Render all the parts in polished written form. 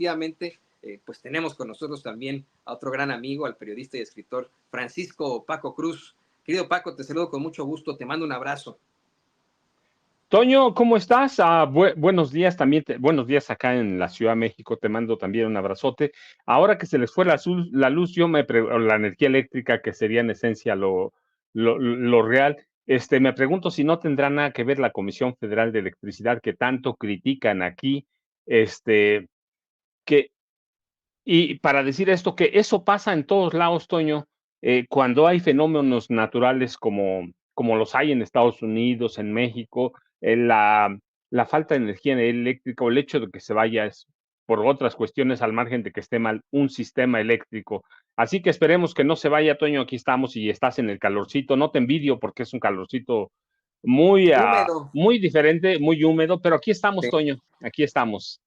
definitivamente pues tenemos con nosotros también a otro gran amigo, al periodista y escritor Francisco Paco Cruz. Querido Paco, te saludo con mucho gusto, te mando un abrazo. Toño, ¿cómo estás? Buenos días también, buenos días acá en la Ciudad de México, te mando también un abrazote. Ahora que se les fue la luz, o la energía eléctrica, que sería en esencia lo real, me pregunto si no tendrá nada que ver la Comisión Federal de Electricidad que tanto critican aquí, este, que, y para decir esto, que eso pasa en todos lados, Toño, cuando hay fenómenos naturales como los hay en Estados Unidos, en México, la falta de energía eléctrica o el hecho de que se vaya es por otras cuestiones al margen de que esté mal un sistema eléctrico. Así que esperemos que no se vaya, Toño, aquí estamos y estás en el calorcito. No te envidio porque es un calorcito Húmedo. muy diferente, muy húmedo, pero aquí estamos, Sí. Toño, aquí estamos.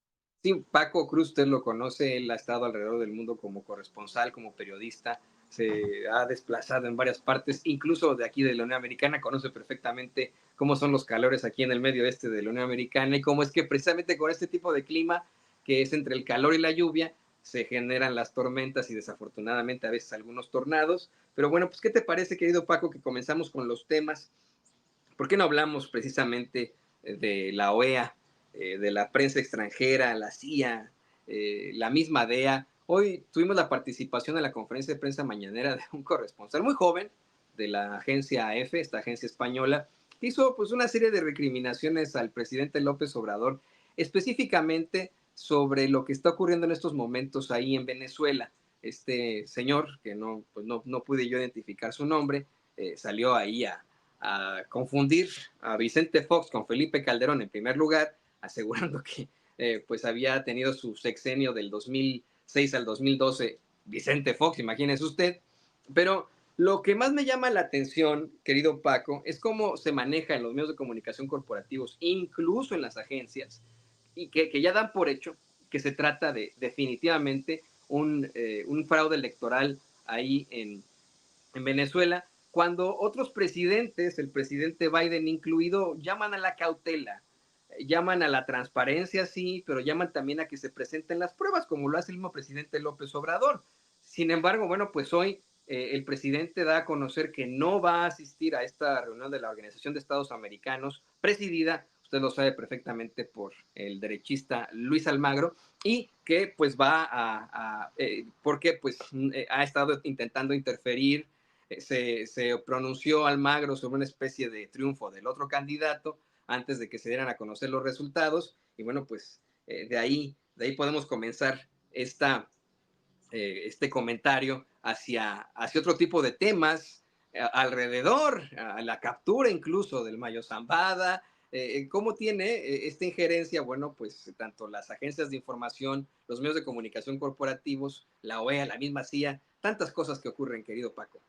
Sí, Paco Cruz, usted lo conoce, él ha estado alrededor del mundo como corresponsal, como periodista, se ha desplazado en varias partes, incluso de aquí de la Unión Americana, conoce perfectamente cómo son los calores aquí en el medio este de la Unión Americana y cómo es que precisamente con este tipo de clima, que es entre el calor y la lluvia, se generan las tormentas y desafortunadamente a veces algunos tornados. Pero bueno, pues ¿qué te parece, querido Paco, que comenzamos con los temas? ¿Por qué no hablamos precisamente de la OEA, de la prensa extranjera, la CIA, la misma DEA? Hoy tuvimos la participación en la conferencia de prensa mañanera de un corresponsal muy joven de la agencia AF, esta agencia española, que hizo pues una serie de recriminaciones al presidente López Obrador, específicamente sobre lo que está ocurriendo en estos momentos ahí en Venezuela. Este señor, que no pude yo identificar su nombre, salió ahí a confundir a Vicente Fox con Felipe Calderón en primer lugar, asegurando que pues había tenido su sexenio del 2006 al 2012 Vicente Fox, imagínese usted. Pero lo que más me llama la atención, querido Paco, es cómo se maneja en los medios de comunicación corporativos, incluso en las agencias, y que ya dan por hecho que se trata de definitivamente un fraude electoral ahí en Venezuela, cuando otros presidentes, el presidente Biden incluido, llaman a la cautela, llaman a la transparencia, sí, pero llaman también a que se presenten las pruebas, como lo hace el mismo presidente López Obrador. Sin embargo, bueno, pues hoy el presidente da a conocer que no va a asistir a esta reunión de la Organización de Estados Americanos, presidida, usted lo sabe perfectamente, por el derechista Luis Almagro, y que pues porque pues ha estado intentando interferir. Se pronunció Almagro sobre una especie de triunfo del otro candidato antes de que se dieran a conocer los resultados. Y bueno, pues de ahí podemos comenzar este comentario hacia otro tipo de temas alrededor, a la captura incluso del Mayo Zambada. ¿Cómo tiene esta injerencia? Bueno, pues tanto las agencias de información, los medios de comunicación corporativos, la OEA, la misma CIA, tantas cosas que ocurren, querido Paco.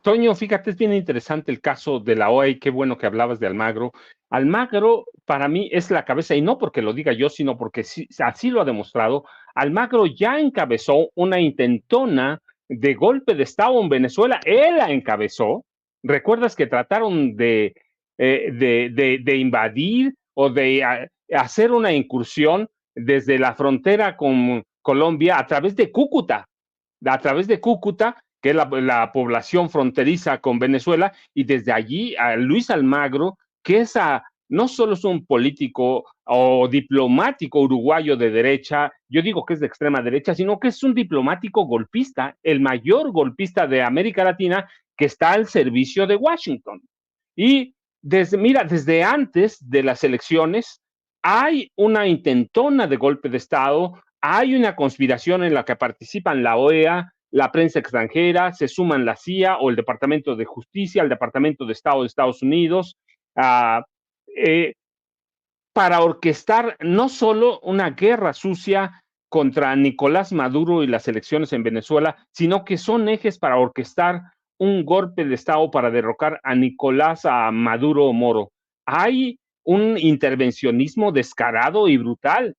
Toño, fíjate, es bien interesante el caso de la OEA y qué bueno que hablabas de Almagro. Almagro para mí es la cabeza, y no porque lo diga yo, sino porque sí, así lo ha demostrado. Almagro ya encabezó una intentona de golpe de Estado en Venezuela, él la encabezó. ¿Recuerdas que trataron de invadir o de hacer una incursión desde la frontera con Colombia a través de Cúcuta, que es la población fronteriza con Venezuela, y desde allí a Luis Almagro, que no solo es un político o diplomático uruguayo de derecha, yo digo que es de extrema derecha, sino que es un diplomático golpista, el mayor golpista de América Latina, que está al servicio de Washington. Y desde antes de las elecciones hay una intentona de golpe de Estado, hay una conspiración en la que participan la OEA, la prensa extranjera, se suman la CIA o el Departamento de Justicia, el Departamento de Estado de Estados Unidos, uh, eh, para orquestar no solo una guerra sucia contra Nicolás Maduro y las elecciones en Venezuela, sino que son ejes para orquestar un golpe de Estado para derrocar a Nicolás Maduro Moro. Hay un intervencionismo descarado y brutal,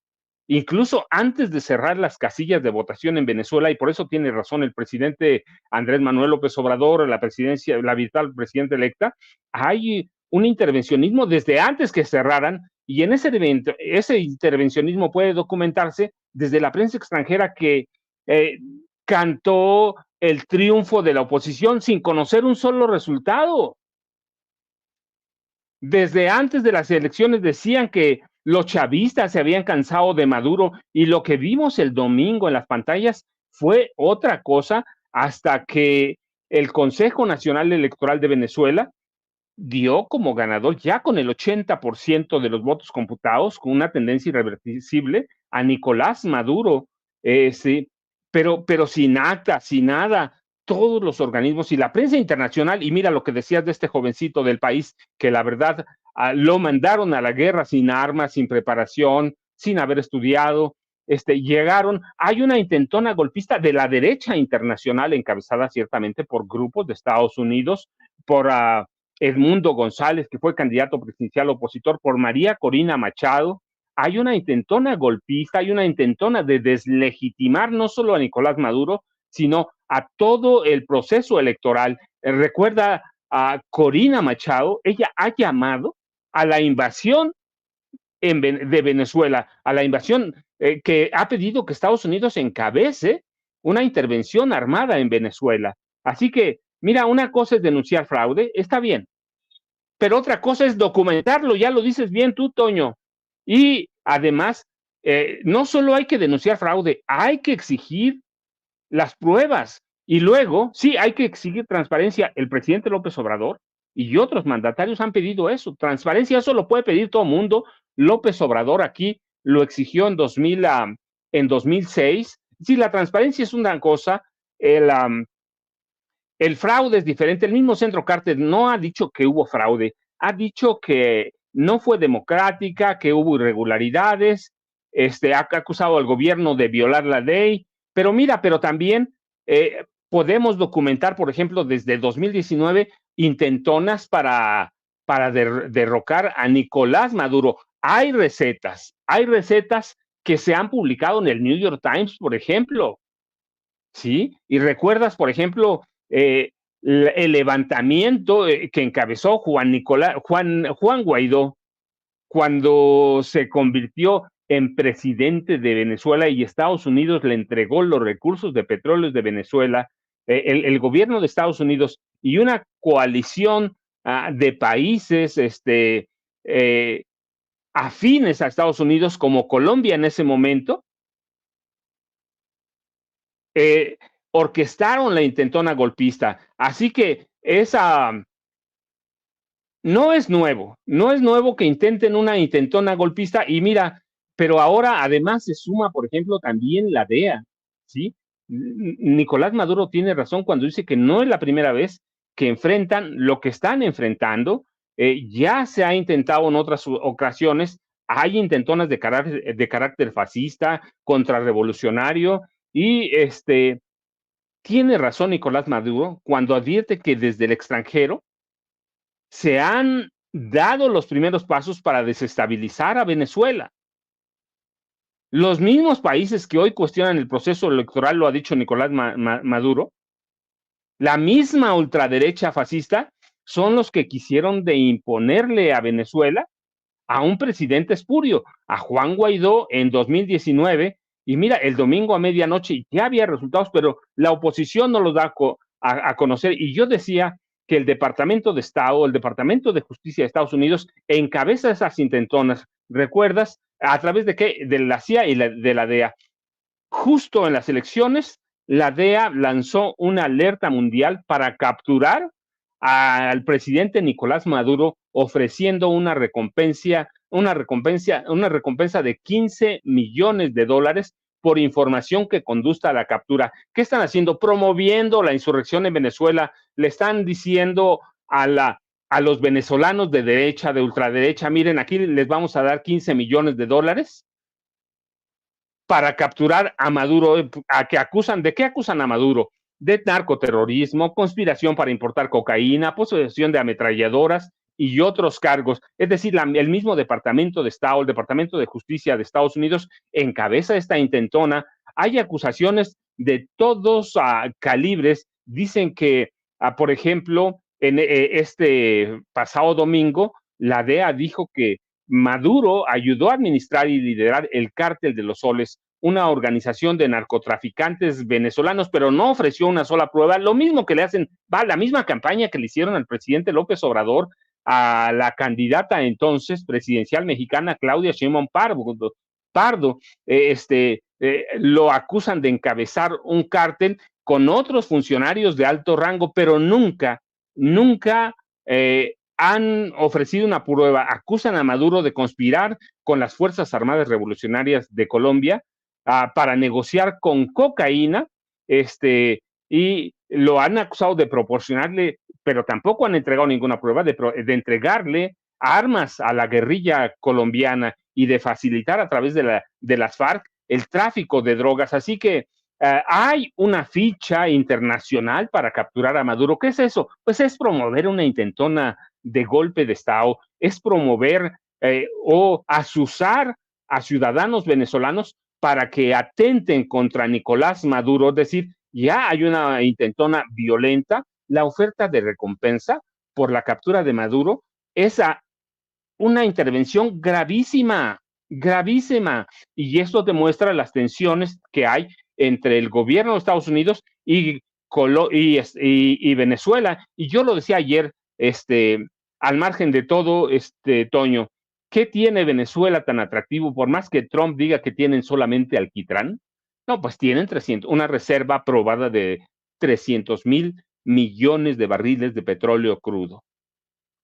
incluso antes de cerrar las casillas de votación en Venezuela, y por eso tiene razón el presidente Andrés Manuel López Obrador, la virtual presidenta electa, hay un intervencionismo desde antes que cerraran Y en ese evento, ese intervencionismo puede documentarse desde la prensa extranjera que cantó el triunfo de la oposición sin conocer un solo resultado. Desde antes de las elecciones decían que los chavistas se habían cansado de Maduro y lo que vimos el domingo en las pantallas fue otra cosa hasta que el Consejo Nacional Electoral de Venezuela dio como ganador ya con el 80% de los votos computados, con una tendencia irreversible, a Nicolás Maduro, sí, pero sin acta, sin nada, todos los organismos y la prensa internacional, y mira lo que decías de este jovencito del país, que la verdad lo mandaron a la guerra sin armas, sin preparación, sin haber estudiado, llegaron, hay una intentona golpista de la derecha internacional encabezada ciertamente por grupos de Estados Unidos, por Edmundo González, que fue candidato presidencial opositor, por María Corina Machado. Hay una intentona golpista, hay una intentona de deslegitimar no solo a Nicolás Maduro, sino a todo el proceso electoral. Recuerda a Corina Machado, ella ha llamado a la invasión de Venezuela, a la invasión que ha pedido que Estados Unidos encabece una intervención armada en Venezuela. Así que, mira, una cosa es denunciar fraude, está bien, pero otra cosa es documentarlo, ya lo dices bien tú, Toño. Y además, no solo hay que denunciar fraude, hay que exigir las pruebas. Y luego, sí, hay que exigir transparencia. El presidente López Obrador y otros mandatarios han pedido eso. Transparencia, eso lo puede pedir todo el mundo. López Obrador aquí lo exigió en 2006. Sí, la transparencia es una cosa, el fraude es diferente. El mismo Centro Carter no ha dicho que hubo fraude, ha dicho que no fue democrática, que hubo irregularidades, ha acusado al gobierno de violar la ley, pero mira, pero también podemos documentar, por ejemplo, desde 2019, intentonas para derrocar a Nicolás Maduro. Hay recetas que se han publicado en el New York Times, por ejemplo, ¿sí? Y recuerdas, por ejemplo, el levantamiento que encabezó Juan Guaidó cuando se convirtió en presidente de Venezuela y Estados Unidos le entregó los recursos de petróleo de Venezuela, el gobierno de Estados Unidos y una coalición de países afines a Estados Unidos como Colombia en ese momento, orquestaron la intentona golpista. Así que no es nuevo que intenten una intentona golpista y mira, pero ahora además se suma, por ejemplo, también la DEA, ¿sí? Nicolás Maduro tiene razón cuando dice que no es la primera vez que enfrentan lo que están enfrentando, ya se ha intentado en otras ocasiones, hay intentonas de carácter fascista, contrarrevolucionario, y tiene razón Nicolás Maduro cuando advierte que desde el extranjero se han dado los primeros pasos para desestabilizar a Venezuela. Los mismos países que hoy cuestionan el proceso electoral, lo ha dicho Nicolás Maduro, la misma ultraderecha fascista, son los que quisieron de imponerle a Venezuela a un presidente espurio, a Juan Guaidó en 2019, y mira, el domingo a medianoche ya había resultados, pero la oposición no los da a conocer, y yo decía que el Departamento de Estado, el Departamento de Justicia de Estados Unidos encabeza esas intentonas, ¿recuerdas? ¿A través de qué? De la CIA y de la DEA. Justo en las elecciones, la DEA lanzó una alerta mundial para capturar al presidente Nicolás Maduro, ofreciendo una recompensa de 15 millones de dólares por información que conduzca a la captura. ¿Qué están haciendo? Promoviendo la insurrección en Venezuela. Le están diciendo a los venezolanos de derecha, de ultraderecha, miren, aquí les vamos a dar 15 millones de dólares para capturar a Maduro, ¿de qué acusan a Maduro? De narcoterrorismo, conspiración para importar cocaína, posesión de ametralladoras y otros cargos. Es decir, el mismo Departamento de Estado, el Departamento de Justicia de Estados Unidos encabeza esta intentona. Hay acusaciones de todos calibres. Dicen que, por ejemplo, en este pasado domingo, la DEA dijo que Maduro ayudó a administrar y liderar el Cártel de los Soles, una organización de narcotraficantes venezolanos, pero no ofreció una sola prueba. Lo mismo que le hacen, va la misma campaña que le hicieron al presidente López Obrador, a la candidata entonces presidencial mexicana Claudia Sheinbaum Pardo, lo acusan de encabezar un cártel con otros funcionarios de alto rango, pero nunca han ofrecido una prueba. Acusan a Maduro de conspirar con las Fuerzas Armadas Revolucionarias de Colombia para negociar con cocaína, y lo han acusado de proporcionarle, pero tampoco han entregado ninguna prueba, de entregarle armas a la guerrilla colombiana y de facilitar a través de las FARC el tráfico de drogas. Así que hay una ficha internacional para capturar a Maduro. ¿Qué es eso? Pues es promover una intentona de golpe de Estado, es promover o asusar a ciudadanos venezolanos para que atenten contra Nicolás Maduro. Es decir, ya hay una intentona violenta. La oferta de recompensa por la captura de Maduro es una intervención gravísima, gravísima, y esto demuestra las tensiones que hay entre el gobierno de Estados Unidos y Venezuela. Y yo lo decía ayer, al margen de todo, Toño, ¿qué tiene Venezuela tan atractivo? Por más que Trump diga que tienen solamente alquitrán, no, pues tienen una reserva probada de 300,000 millones de barriles de petróleo crudo.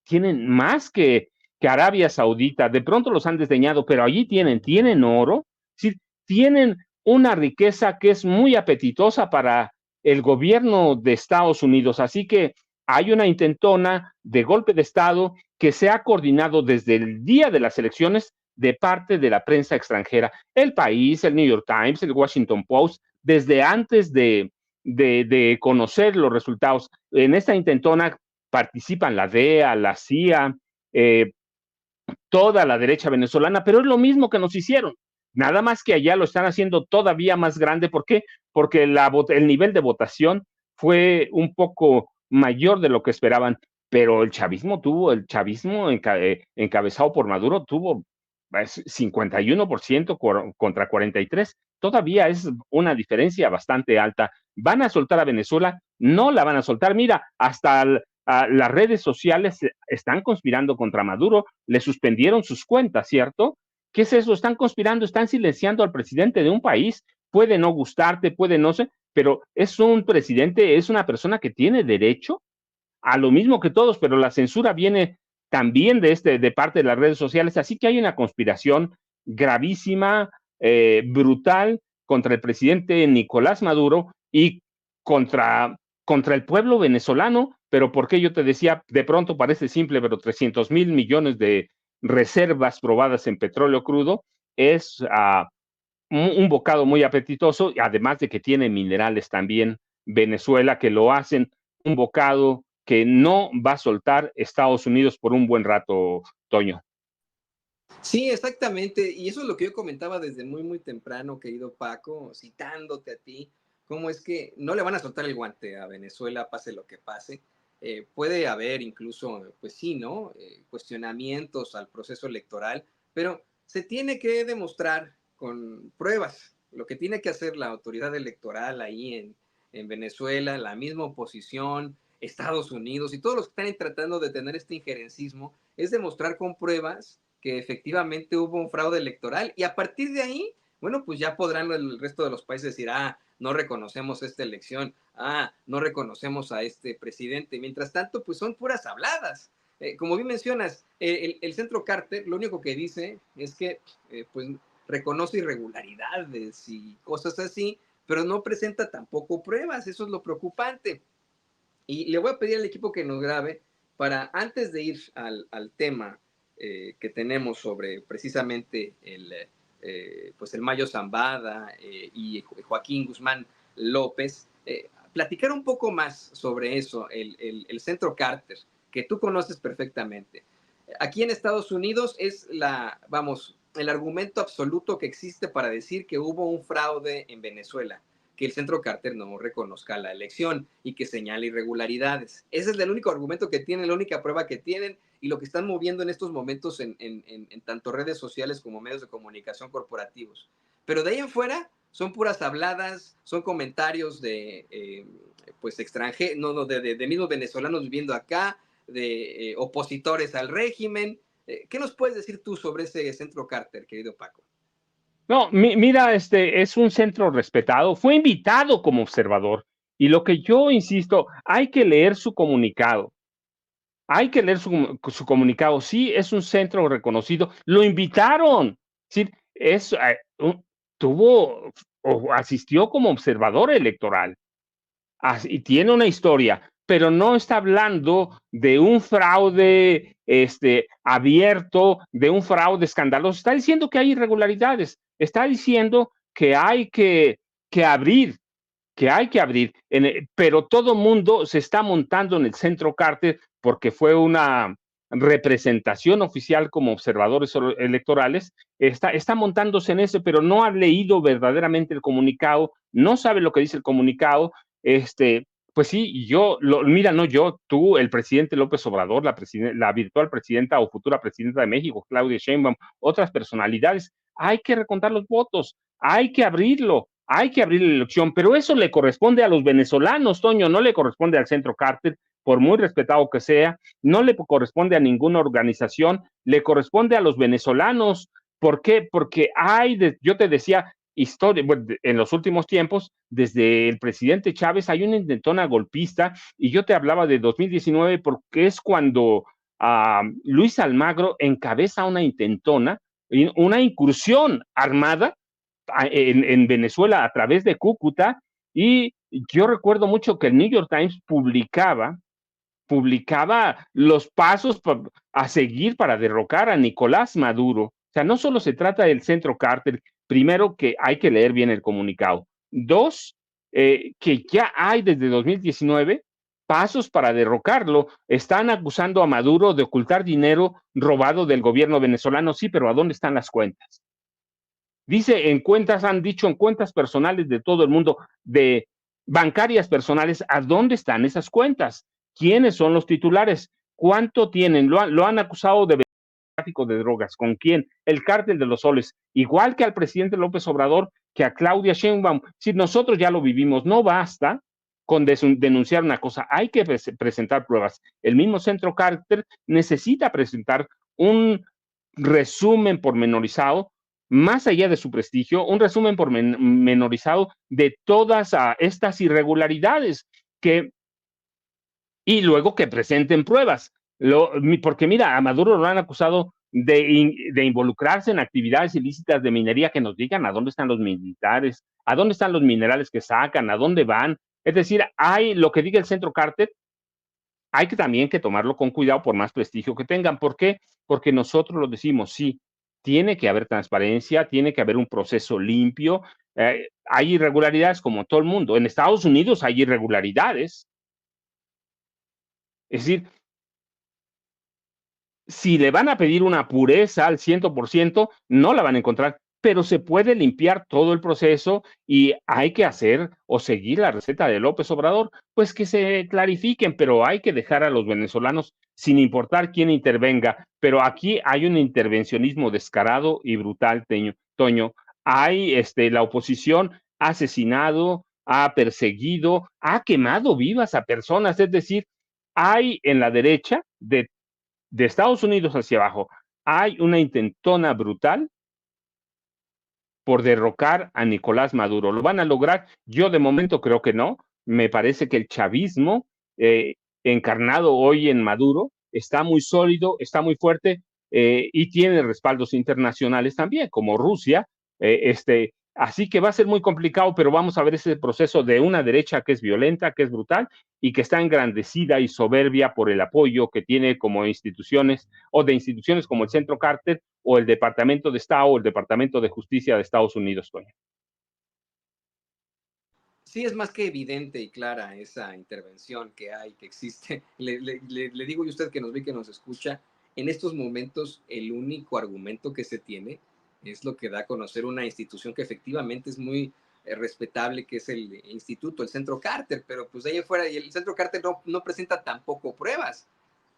Tienen más que Arabia Saudita. De pronto los han desdeñado, pero allí tienen oro, ¿sí? Tienen una riqueza que es muy apetitosa para el gobierno de Estados Unidos. Así que hay una intentona de golpe de Estado que se ha coordinado desde el día de las elecciones de parte de la prensa extranjera. El País, el New York Times, el Washington Post, desde antes de conocer los resultados. En esta intentona participan la DEA, la CIA, toda la derecha venezolana, pero es lo mismo que nos hicieron. Nada más que allá lo están haciendo todavía más grande. ¿Por qué? Porque el nivel de votación fue un poco mayor de lo que esperaban, pero el chavismo encabezado por Maduro tuvo 51% contra 43%. Todavía es una diferencia bastante alta. ¿Van a soltar a Venezuela? No la van a soltar. Mira, hasta las redes sociales están conspirando contra Maduro, le suspendieron sus cuentas, ¿cierto? ¿Qué es eso? Están conspirando, están silenciando al presidente de un país. Puede no gustarte, puede no ser, pero es un presidente, es una persona que tiene derecho a lo mismo que todos, pero la censura viene también de parte de las redes sociales, así que hay una conspiración gravísima, brutal contra el presidente Nicolás Maduro y contra el pueblo venezolano. Pero porque yo te decía, de pronto parece simple, pero 300,000 millones de reservas probadas en petróleo crudo es un bocado muy apetitoso, además de que tiene minerales también Venezuela que lo hacen un bocado que no va a soltar Estados Unidos por un buen rato, Toño. Sí, exactamente. Y eso es lo que yo comentaba desde muy, muy temprano, querido Paco, citándote a ti, cómo es que no le van a soltar el guante a Venezuela, pase lo que pase. Puede haber incluso, pues sí, ¿no? Cuestionamientos al proceso electoral, pero se tiene que demostrar con pruebas. Lo que tiene que hacer la autoridad electoral ahí en Venezuela, la misma oposición, Estados Unidos y todos los que están tratando de tener este injerencismo, es demostrar con pruebas que efectivamente hubo un fraude electoral y a partir de ahí, bueno, pues ya podrán el resto de los países decir, no reconocemos esta elección, no reconocemos a este presidente. Mientras tanto, pues son puras habladas. Como bien mencionas, el centro Carter lo único que dice es que pues reconoce irregularidades y cosas así, pero no presenta tampoco pruebas. Eso es lo preocupante. Y le voy a pedir al equipo que nos grabe para, antes de ir al tema que tenemos sobre precisamente pues el Mayo Zambada y Joaquín Guzmán López, platicar un poco más sobre eso, el Centro Carter, que tú conoces perfectamente. Aquí en Estados Unidos es el argumento absoluto que existe para decir que hubo un fraude en Venezuela, que el Centro Carter no reconozca la elección y que señale irregularidades. Ese es el único argumento que tienen, la única prueba que tienen, y lo que están moviendo en estos momentos en tanto redes sociales como medios de comunicación corporativos. Pero de ahí en fuera son puras habladas, son comentarios de pues extranjeros, no, de mismos venezolanos viviendo acá, de opositores al régimen. ¿Qué nos puedes decir tú sobre ese centro Carter, querido Paco? No, mira, es un centro respetado, fue invitado como observador. Y lo que yo insisto, hay que leer su comunicado. Hay que leer su comunicado. Sí, es un centro reconocido. Lo invitaron. Sí, tuvo o asistió como observador electoral. Y tiene una historia, pero no está hablando de un fraude abierto, de un fraude escandaloso. Está diciendo que hay irregularidades. Está diciendo que hay que abrir pero todo mundo se está montando en el centro Carter porque fue una representación oficial como observadores electorales, está montándose en eso, pero no ha leído verdaderamente el comunicado, no sabe lo que dice el comunicado, pues sí, mira, no yo, tú, el presidente López Obrador, la virtual presidenta o futura presidenta de México, Claudia Sheinbaum, otras personalidades, hay que recontar los votos, hay que abrirlo, hay que abrir la elección, pero eso le corresponde a los venezolanos, Toño, no le corresponde al centro Carter, por muy respetado que sea, no le corresponde a ninguna organización, le corresponde a los venezolanos. ¿Por qué? Porque yo te decía, historia, bueno, en los últimos tiempos, desde el presidente Chávez hay una intentona golpista, y yo te hablaba de 2019 porque es cuando Luis Almagro encabeza una intentona, una incursión armada en Venezuela a través de Cúcuta, y yo recuerdo mucho que el New York Times publicaba los pasos a seguir para derrocar a Nicolás Maduro. O sea, no solo se trata del centro Carter, primero que hay que leer bien el comunicado. Dos, que ya hay desde 2019 pasos para derrocarlo. Están acusando a Maduro de ocultar dinero robado del gobierno venezolano. Sí, pero ¿a dónde están las cuentas? Dice en cuentas, han dicho en cuentas personales de todo el mundo, de bancarias personales, ¿a dónde están esas cuentas? ¿Quiénes son los titulares? ¿Cuánto tienen? Lo han acusado de tráfico de drogas. ¿Con quién? El cártel de los soles. Igual que al presidente López Obrador, que a Claudia Sheinbaum. Si nosotros ya lo vivimos, no basta con denunciar una cosa, hay que presentar pruebas. El mismo centro Carter necesita presentar un resumen pormenorizado, más allá de su prestigio, un resumen pormenorizado de todas estas irregularidades y luego que presenten pruebas. Porque mira, a Maduro lo han acusado de involucrarse en actividades ilícitas de minería, que nos digan a dónde están los militares, a dónde están los minerales que sacan, a dónde van. Es decir, hay lo que diga el centro Carter, hay que también que tomarlo con cuidado por más prestigio que tengan. ¿Por qué? Porque nosotros lo decimos, sí, tiene que haber transparencia, tiene que haber un proceso limpio. Hay irregularidades como todo el mundo. En Estados Unidos hay irregularidades. Es decir, si le van a pedir una pureza al 100%, no la van a encontrar, pero se puede limpiar todo el proceso y hay que hacer o seguir la receta de López Obrador, pues que se clarifiquen, pero hay que dejar a los venezolanos sin importar quién intervenga. Pero aquí hay un intervencionismo descarado y brutal, Toño. Hay la oposición ha asesinado, ha perseguido, ha quemado vivas a personas, es decir, hay en la derecha de Estados Unidos hacia abajo, hay una intentona brutal por derrocar a Nicolás Maduro. ¿Lo van a lograr? Yo de momento creo que no. Me parece que el chavismo encarnado hoy en Maduro está muy sólido, está muy fuerte y tiene respaldos internacionales también, como Rusia. Así que va a ser muy complicado, pero vamos a ver ese proceso de una derecha que es violenta, que es brutal y que está engrandecida y soberbia por el apoyo que tiene como instituciones o de instituciones como el Centro Carter o el Departamento de Estado o el Departamento de Justicia de Estados Unidos, Toño. Sí, es más que evidente y clara esa intervención que hay, que existe. Le digo a usted que nos ve, que nos escucha, en estos momentos el único argumento que se tiene es lo que da a conocer una institución que efectivamente es muy respetable, que es el instituto, el Centro Carter, pero pues de ahí afuera, y el Centro Carter no presenta tampoco pruebas.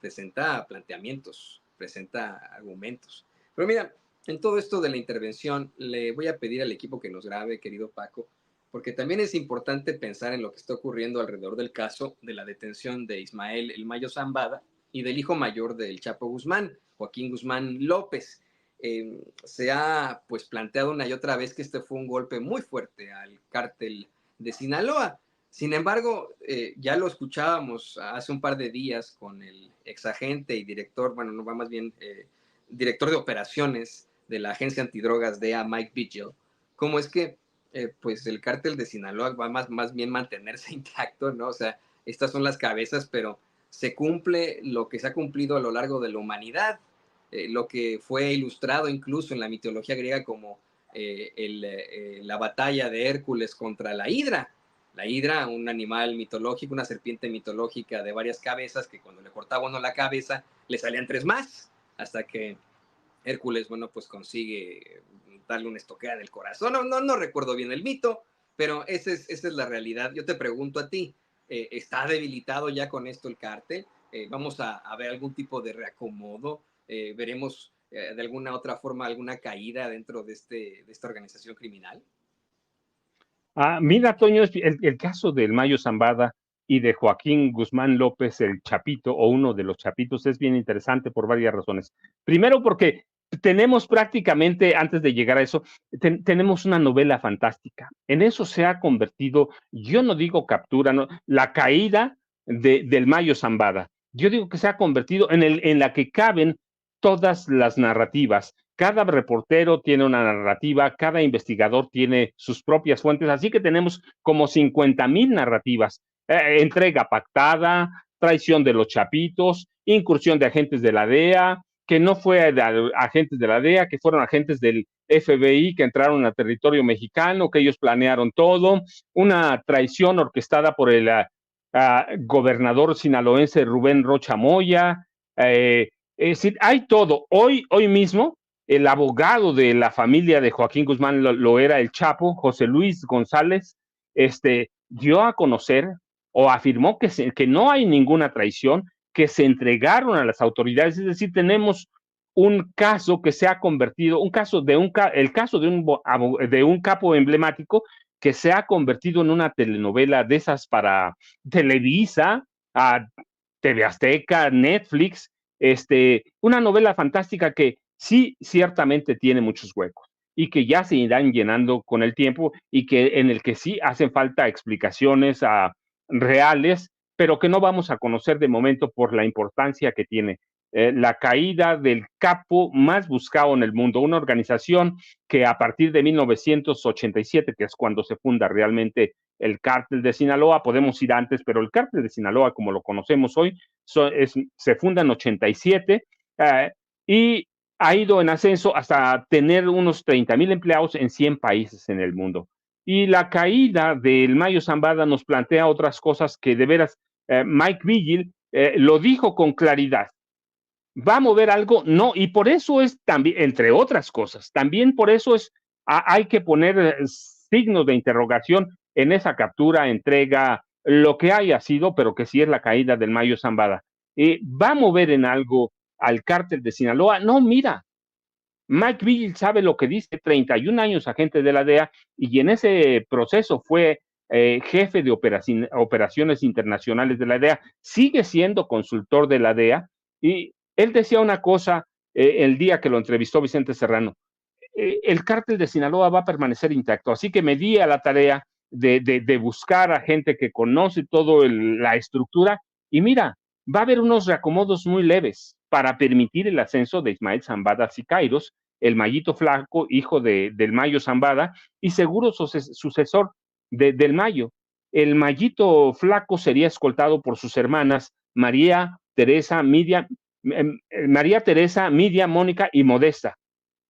presenta planteamientos, presenta argumentos. Pero mira, en todo esto de la intervención, le voy a pedir al equipo que nos grabe, querido Paco, porque también es importante pensar en lo que está ocurriendo alrededor del caso de la detención de Ismael El Mayo Zambada y del hijo mayor del Chapo Guzmán, Joaquín Guzmán López. Se ha pues planteado una y otra vez que este fue un golpe muy fuerte al cártel de Sinaloa. Sin embargo, ya lo escuchábamos hace un par de días con el exagente y director, bueno, no va más bien director de operaciones de la agencia antidrogas DEA, Mike Vigil, cómo es que pues el cártel de Sinaloa va más bien mantenerse intacto, ¿no? O sea, estas son las cabezas, pero se cumple lo que se ha cumplido a lo largo de la humanidad, lo que fue ilustrado incluso en la mitología griega como la batalla de Hércules contra la Hidra. La hidra, un animal mitológico, una serpiente mitológica de varias cabezas, que cuando le cortaba uno la cabeza, le salían 3 más, hasta que Hércules, bueno, pues consigue darle una estoqueada en el corazón. No recuerdo bien el mito, pero esa es la realidad. Yo te pregunto a ti, ¿está debilitado ya con esto el cártel? ¿Vamos a ver algún tipo de reacomodo? ¿Veremos de alguna otra forma alguna caída dentro de esta organización criminal? Mira, Toño, el caso del Mayo Zambada y de Joaquín Guzmán López, el Chapito, o uno de los Chapitos, es bien interesante por varias razones. Primero, porque tenemos prácticamente, antes de llegar a eso, tenemos una novela fantástica. En eso se ha convertido, yo no digo captura, no, la caída del Mayo Zambada. Yo digo que se ha convertido en la que caben todas las narrativas. Cada reportero tiene una narrativa, cada investigador tiene sus propias fuentes, así que tenemos como 50,000 narrativas. Entrega pactada, traición de los Chapitos, incursión de agentes de la DEA, que no fue de agentes de la DEA, que fueron agentes del FBI que entraron al territorio mexicano, que ellos planearon todo, una traición orquestada por el gobernador sinaloense Rubén Rocha Moya. Es decir, hay todo. Hoy mismo, el abogado de la familia de Joaquín Guzmán lo era el Chapo, José Luis González, dio a conocer o afirmó que no hay ninguna traición, que se entregaron a las autoridades. Es decir, tenemos un caso que se ha convertido, el caso de un capo emblemático que se ha convertido en una telenovela de esas para Televisa, a TV Azteca, Netflix, una novela fantástica que sí ciertamente tiene muchos huecos y que ya se irán llenando con el tiempo y que en el que sí hacen falta explicaciones reales, pero que no vamos a conocer de momento por la importancia que tiene. La caída del capo más buscado en el mundo, una organización que a partir de 1987, que es cuando se funda realmente el cártel de Sinaloa, podemos ir antes, pero el cártel de Sinaloa, como lo conocemos hoy, se funda en 87 y ha ido en ascenso hasta tener unos 30,000 empleados en 100 países en el mundo. Y la caída del Mayo Zambada nos plantea otras cosas que de veras Mike Vigil lo dijo con claridad. ¿Va a mover algo? No, y por eso es también, entre otras cosas, también por eso hay que poner signos de interrogación en esa captura, entrega, lo que haya sido, pero que sí es la caída del Mayo Zambada. ¿Va a mover en algo al cártel de Sinaloa? No, mira, Mike Vigil sabe lo que dice, 31 años agente de la DEA, y en ese proceso fue jefe de operaciones internacionales de la DEA, sigue siendo consultor de la DEA, y él decía una cosa el día que lo entrevistó Vicente Serrano: el cártel de Sinaloa va a permanecer intacto, así que me di a la tarea de buscar a gente que conoce toda la estructura, y mira, va a haber unos reacomodos muy leves para permitir el ascenso de Ismael Zambada Siqueiros, el Mayito Flaco, hijo del Mayo Zambada, y seguro sucesor del Mayo. El Mayito Flaco sería escoltado por sus hermanas María Teresa, Midia, Mónica y Modesta,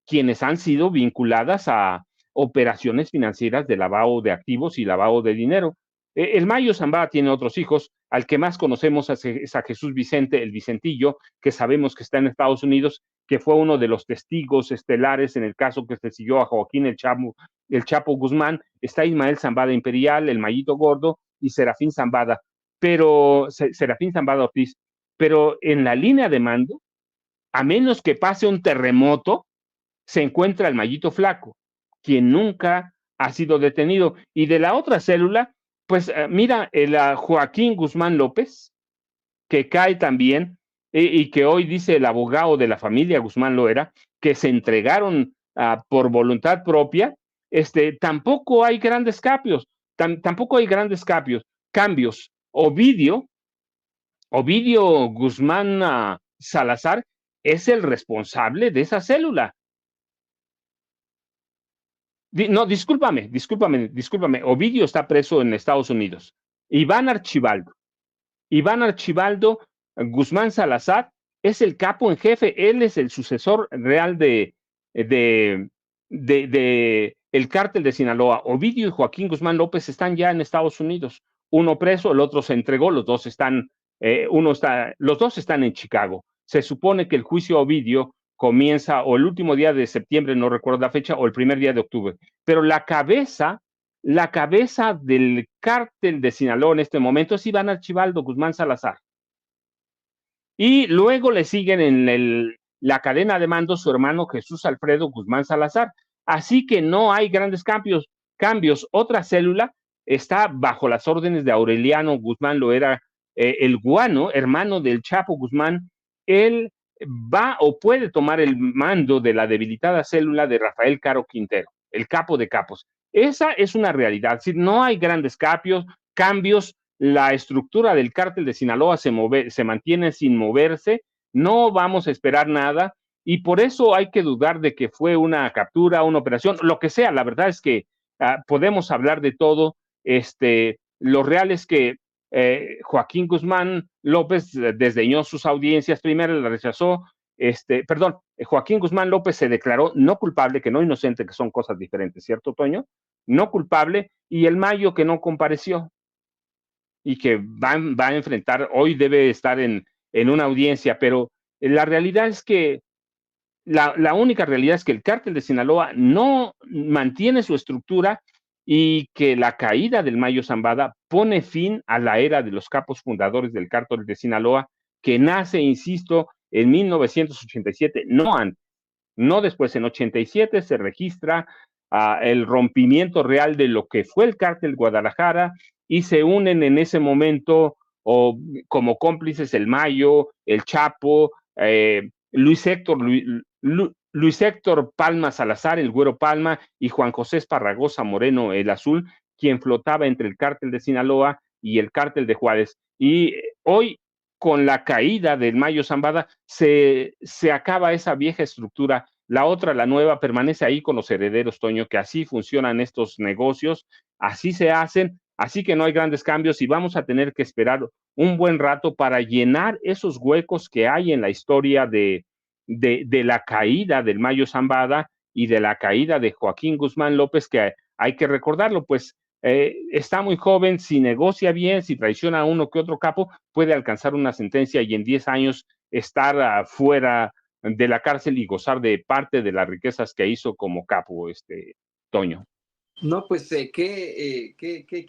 quienes han sido vinculadas a operaciones financieras de lavado de activos y lavado de dinero. El Mayo Zambada tiene otros hijos, al que más conocemos es a Jesús Vicente, el Vicentillo, que sabemos que está en Estados Unidos, que fue uno de los testigos estelares en el caso que se siguió a Joaquín el Chapo Guzmán. Está Ismael Zambada Imperial, el Mayito Gordo, y Serafín Zambada Ortiz. pero en la línea de mando, a menos que pase un terremoto, se encuentra el Mayito Flaco, quien nunca ha sido detenido. Y de la otra célula, pues mira, el Joaquín Guzmán López, que cae también, y que hoy dice el abogado de la familia Guzmán Loera, que se entregaron por voluntad propia, tampoco hay grandes cambios, tampoco hay grandes cambios. Ovidio Guzmán Salazar es el responsable de esa célula. No, discúlpame. Ovidio está preso en Estados Unidos. Iván Archibaldo Guzmán Salazar es el capo en jefe, él es el sucesor real de el cártel de Sinaloa. Ovidio y Joaquín Guzmán López están ya en Estados Unidos. Uno preso, el otro se entregó, los dos están en Chicago. Se supone que el juicio a Ovidio comienza o el último día de septiembre, no recuerdo la fecha, o el primer día de octubre. Pero la cabeza del cártel de Sinaloa en este momento es Iván Archibaldo Guzmán Salazar. Y luego le siguen en la cadena de mando su hermano Jesús Alfredo Guzmán Salazar. Así que no hay grandes cambios. Otra célula está bajo las órdenes de Aureliano Guzmán Loera, el guano, hermano del Chapo Guzmán. Él va o puede tomar el mando de la debilitada célula de Rafael Caro Quintero, el capo de capos. Esa es una realidad. Si no hay grandes cambios, la estructura del cártel de Sinaloa se mantiene sin moverse, no vamos a esperar nada y por eso hay que dudar de que fue una captura, una operación, lo que sea. La verdad es que podemos hablar de todo. Lo real es que Joaquín Guzmán López desdeñó sus audiencias, primero la rechazó, Joaquín Guzmán López se declaró no culpable, que no inocente, que son cosas diferentes, ¿cierto, Toño? No culpable, y el Mayo que no compareció y que va a enfrentar, hoy debe estar en una audiencia, pero la realidad es que la única realidad es que el cártel de Sinaloa no mantiene su estructura y que la caída del Mayo Zambada pone fin a la era de los capos fundadores del cártel de Sinaloa, que nace, insisto, en 1987, no antes, no después. En 87 se registra el rompimiento real de lo que fue el cártel Guadalajara y se unen en ese momento como cómplices el Mayo, el Chapo, Luis Héctor Palma Salazar, el Güero Palma, y Juan José Esparragosa Moreno, el Azul, quien flotaba entre el cártel de Sinaloa y el cártel de Juárez. Y hoy, con la caída del Mayo Zambada, se acaba esa vieja estructura. La otra, la nueva, permanece ahí con los herederos, Toño, que así funcionan estos negocios, así se hacen, así que no hay grandes cambios y vamos a tener que esperar un buen rato para llenar esos huecos que hay en la historia de la caída del Mayo Zambada y de la caída de Joaquín Guzmán López, que hay que recordarlo, pues está muy joven, si negocia bien, si traiciona a uno que otro capo, puede alcanzar una sentencia y en 10 años estar fuera de la cárcel y gozar de parte de las riquezas que hizo como capo, Toño. No, pues qué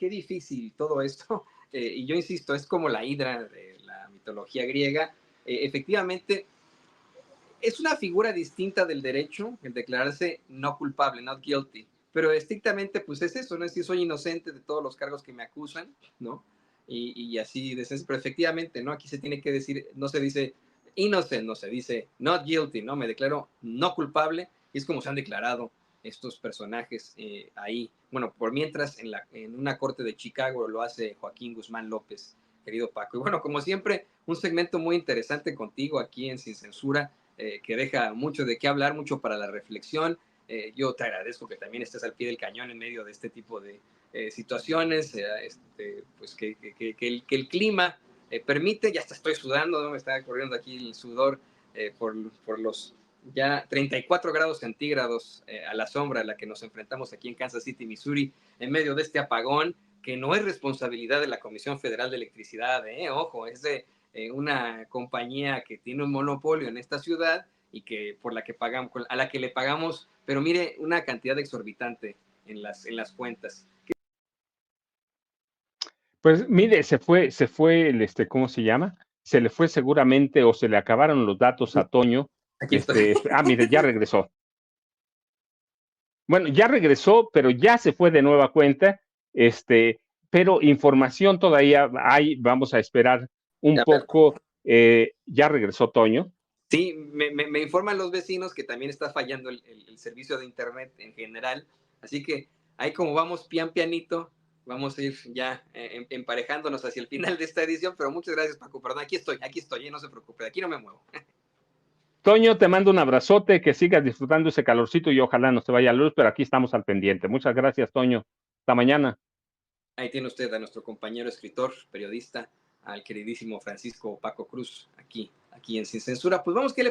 difícil todo esto. Y yo insisto, es como la hidra de la mitología griega. Efectivamente, es una figura distinta del derecho, el declararse no culpable, not guilty. Pero estrictamente, pues es eso, ¿no? Es decir, soy inocente de todos los cargos que me acusan, ¿no? Y así, pero efectivamente, ¿no? Aquí se tiene que decir, no se dice innocent, no se dice not guilty, ¿no? Me declaro no culpable, y es como se han declarado estos personajes ahí. Bueno, por mientras, en una corte de Chicago lo hace Joaquín Guzmán López, querido Paco. Y bueno, como siempre, un segmento muy interesante contigo aquí en Sin Censura, que deja mucho de qué hablar, mucho para la reflexión. Yo te agradezco que también estés al pie del cañón en medio de este tipo de situaciones, pues que el clima permite, ya hasta estoy sudando, ¿no? Me está corriendo aquí el sudor por los ya 34 grados centígrados a la sombra a la que nos enfrentamos aquí en Kansas City, Missouri, en medio de este apagón, que no es responsabilidad de la Comisión Federal de Electricidad, ojo, es de una compañía que tiene un monopolio en esta ciudad y que a la que le pagamos, pero mire, una cantidad exorbitante en las cuentas. Pues mire, se fue ¿cómo se llama? se le fue seguramente o se le acabaron los datos a Toño. Aquí estoy. Mire, ya regresó. Bueno, ya regresó, pero ya se fue de nueva cuenta, pero información todavía hay, vamos a esperar un Ya, poco. Ya regresó Toño. sí, me informan los vecinos que también está fallando el servicio de internet en general, así que ahí como vamos pianito, vamos a ir ya emparejándonos hacia el final de esta edición, pero muchas gracias, Paco, perdón, aquí estoy, no se preocupe, de aquí no me muevo. Toño, te mando un abrazote, que sigas disfrutando ese calorcito y ojalá no se vaya la luz, pero aquí estamos al pendiente. Muchas gracias, Toño. Hasta mañana. Ahí tiene usted a nuestro compañero escritor, periodista, al queridísimo Francisco Paco Cruz, aquí en Sin Censura. Pues vamos, ¿qué le